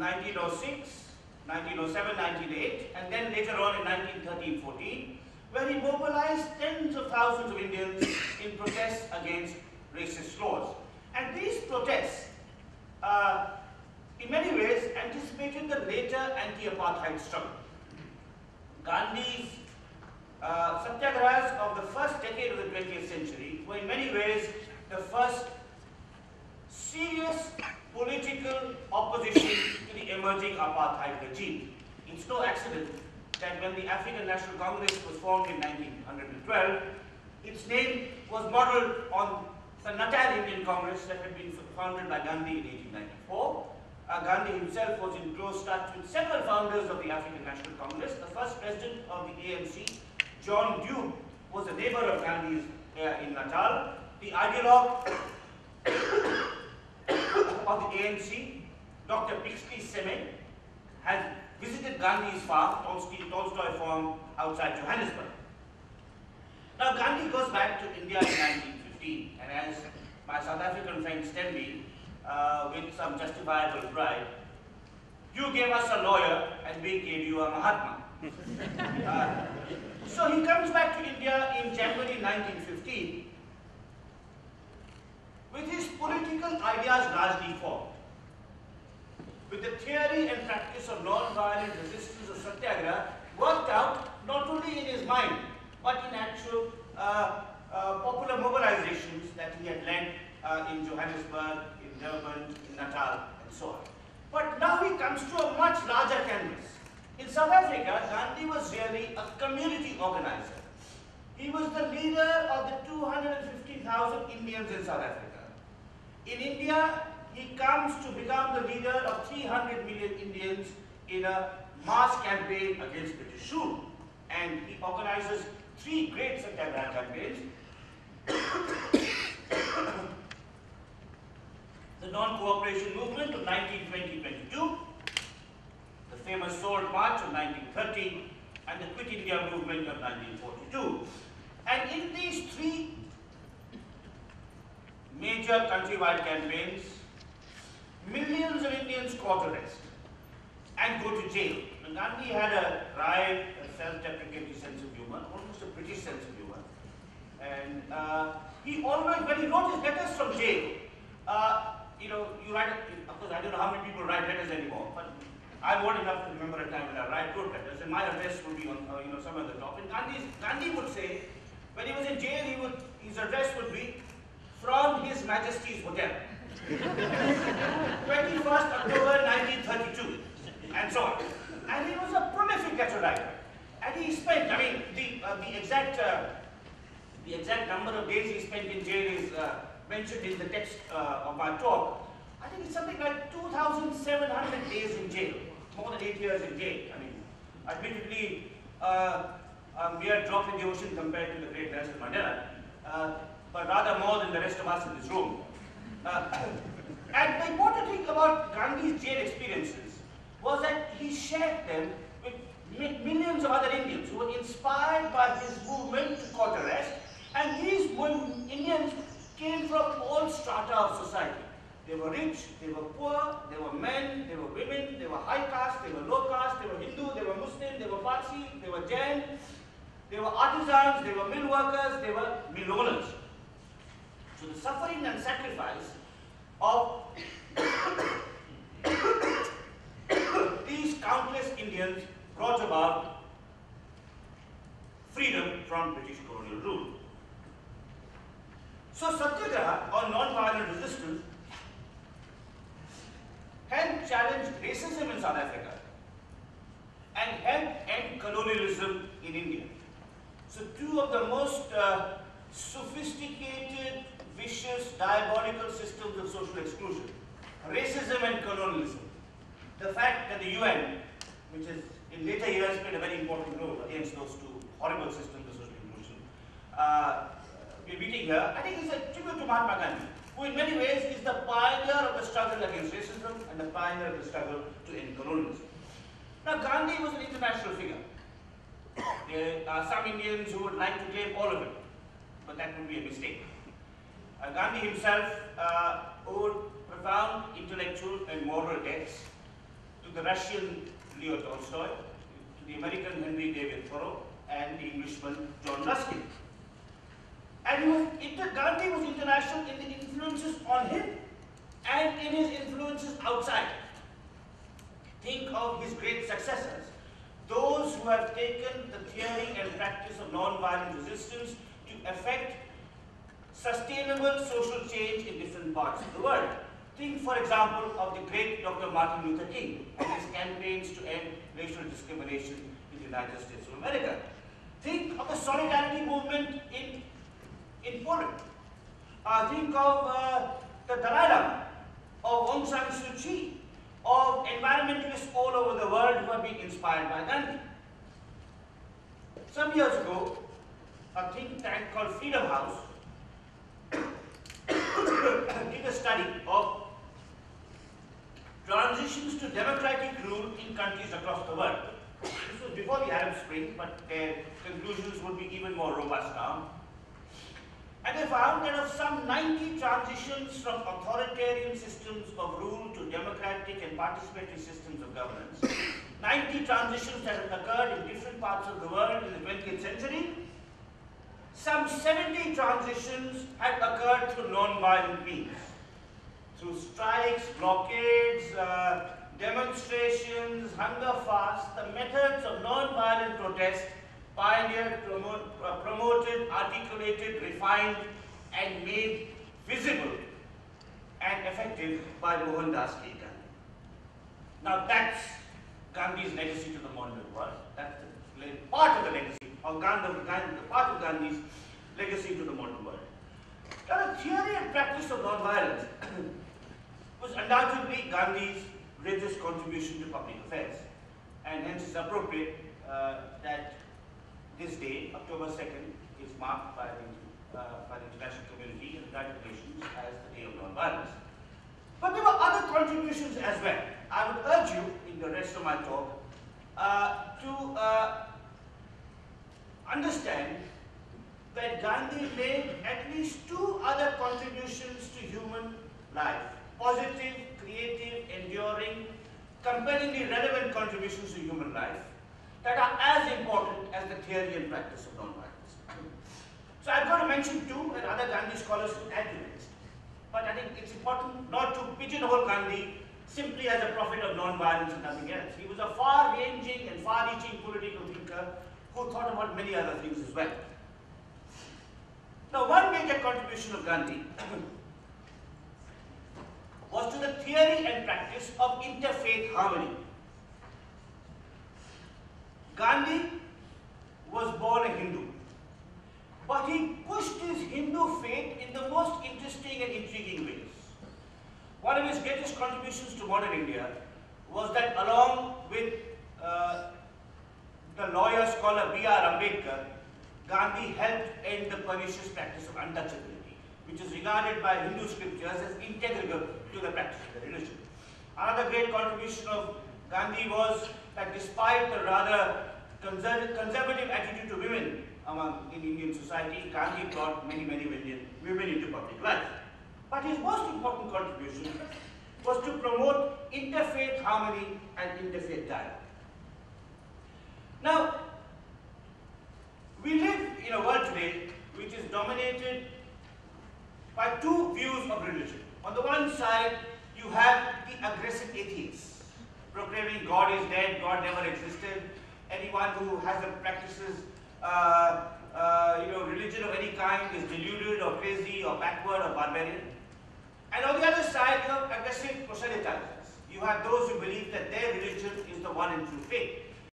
1906, 1907, 1908, and then later on in 1913-14, where he mobilized tens of thousands of Indians in protests against racist laws. And these protests, in many ways, anticipated the later anti-apartheid struggle. Gandhi's satyagrahas of the first decade of the 20th century were in many ways the first serious political opposition to the emerging apartheid regime. It's no accident that when the African National Congress was formed in 1912, its name was modeled on the Natal Indian Congress that had been founded by Gandhi in 1894. Gandhi himself was in close touch with several founders of the African National Congress. The first president of the ANC, John Dewey, was a neighbor of Gandhi's in Natal. The ideologue of the ANC, Dr. Bixby Seme, has visited Gandhi's farm, Tolstoy Farm, outside Johannesburg. Now, Gandhi goes back to India in 1915, and as my South African friends tell me, with some justifiable pride, you gave us a lawyer and we gave you a Mahatma. So he comes back to India in January 1915 with his political ideas largely formed, with the theory and practice of non-violent resistance of satyagraha worked out not only in his mind, but in actual popular mobilizations that he had led in Johannesburg, in Durban, in Natal, and so on. But now he comes to a much larger canvas. In South Africa, Gandhi was really a community organizer. He was the leader of the 250,000 Indians in South Africa. In India, he comes to become the leader of 300 million Indians in a mass campaign against British rule. And he organizes 3 great satyagraha campaigns. The non-cooperation movement of 1920-22, the famous Salt March of 1930, and the Quit India movement of 1942. And in these 3 major countrywide campaigns, millions of Indians caught arrest and go to jail. And Gandhi had a wry, self-deprecating sense of humor, almost a British sense of humor. And he always, when he wrote his letters from jail, you write, of course, I don't know how many people write letters anymore, but I'm old enough to remember a time when I wrote letters, and my address would be on, somewhere at the top. And Gandhi would say, when he was in jail, his address would be from His Majesty's Hotel, 21st October 1932, and so on. And he was a prolific letter writer, and he spent, the exact number of days he spent in jail is mentioned in the text of my talk. I think it's something like 2,700 days in jail, more than 8 years in jail. Admittedly, a mere drop in the ocean compared to the great Nelson Mandela, but rather more than the rest of us in this room. And the important thing about Gandhi's jail experiences was that he shared them with millions of other Indians who were inspired by his movement to court arrest, and these Indians came from all strata of society. They were rich, they were poor, they were men, they were women, they were high caste, they were low caste, they were Hindu, they were Muslim, they were Parsi, they were Jain, they were artisans, they were mill workers, they were mill owners. So the suffering and sacrifice of these countless Indians brought about freedom from British colonial rule. So Satyagraha, or non-violent resistance, helped challenge racism in South Africa and helped end colonialism in India. So 2 of the most sophisticated, vicious, diabolical systems of social exclusion, racism and colonialism. The fact that the UN, which has in later years played a very important role against those 2 horrible systems of social inclusion, we're meeting here, I think it's a tribute to Mahatma Gandhi, who in many ways is the pioneer of the struggle against racism and the pioneer of the struggle to end colonialism. Now, Gandhi was an international figure. There are some Indians who would like to claim all of it, but that would be a mistake. Gandhi himself owed profound intellectual and moral debts to the Russian Leo Tolstoy, to the American Henry David Thoreau, and the Englishman John Ruskin. And Gandhi was international in the influences on him and in his influences outside. Think of his great successors, those who have taken the theory and practice of non-violent resistance to effect sustainable social change in different parts of the world. Think, for example, of the great Dr. Martin Luther King and his campaigns to end racial discrimination in the United States of America. Think of the solidarity movement in Poland. Think of the Dalai Lama, of Aung San Suu Kyi, of environmentalists all over the world who have been inspired by Gandhi. Some years ago, a think tank called Freedom House did a study of transitions to democratic rule in countries across the world. This was before the Arab Spring, but their conclusions would be even more robust now. And they found that of some 90 transitions from authoritarian systems of rule to democratic and participatory systems of governance, 90 transitions that have occurred in different parts of the world in the 20th century, some 70 transitions had occurred through non-violent means, through strikes, blockades, demonstrations, hunger fasts. The methods of non-violent protest pioneered, promoted, articulated, refined, and made visible and effective by Mohandas Gandhi. Now that's Gandhi's legacy to the modern world. That's the part of the legacy of part of Gandhi's legacy to the modern world. Now the theory and practice of non-violence was undoubtedly Gandhi's greatest contribution to public affairs, and hence it's appropriate that this day, October 2nd, is marked by the international community and the United Nations as the Day of Non-Violence. But there were other contributions as well. I would urge you, in the rest of my talk, to understand that Gandhi made at least two other contributions to human life. Positive, creative, enduring, compellingly relevant contributions to human life that are as important as the theory and practice of non-violence. So I'm going to mention two, and other Gandhi scholars will add to the list. But I think it's important not to pigeonhole Gandhi simply as a prophet of non-violence and nothing else. He was a far-ranging and far-reaching political thinker who thought about many other things as well. Now, one major contribution of Gandhi was to the theory and practice of interfaith harmony. Gandhi was born a Hindu, but he pushed his Hindu faith in the most interesting and intriguing ways. One of his greatest contributions to modern India was that, along with the lawyer scholar B.R. Ambedkar, Gandhi helped end the pernicious practice of untouchability, which is regarded by Hindu scriptures as integral to the practice of the religion. Another great contribution of Gandhi was that despite the rather conservative attitude to women in Indian society, Gandhi brought many women into public life. But his most important contribution was to promote interfaith harmony and interfaith dialogue. Now, we live in a world today which is dominated by two views of religion. On the one side, you have the aggressive atheists, proclaiming God is dead, God never existed. Anyone who has a practices religion of any kind is deluded or crazy or backward or barbarian. And on the other side, you have aggressive proselytizers. You have those who believe that their religion is the one and true faith.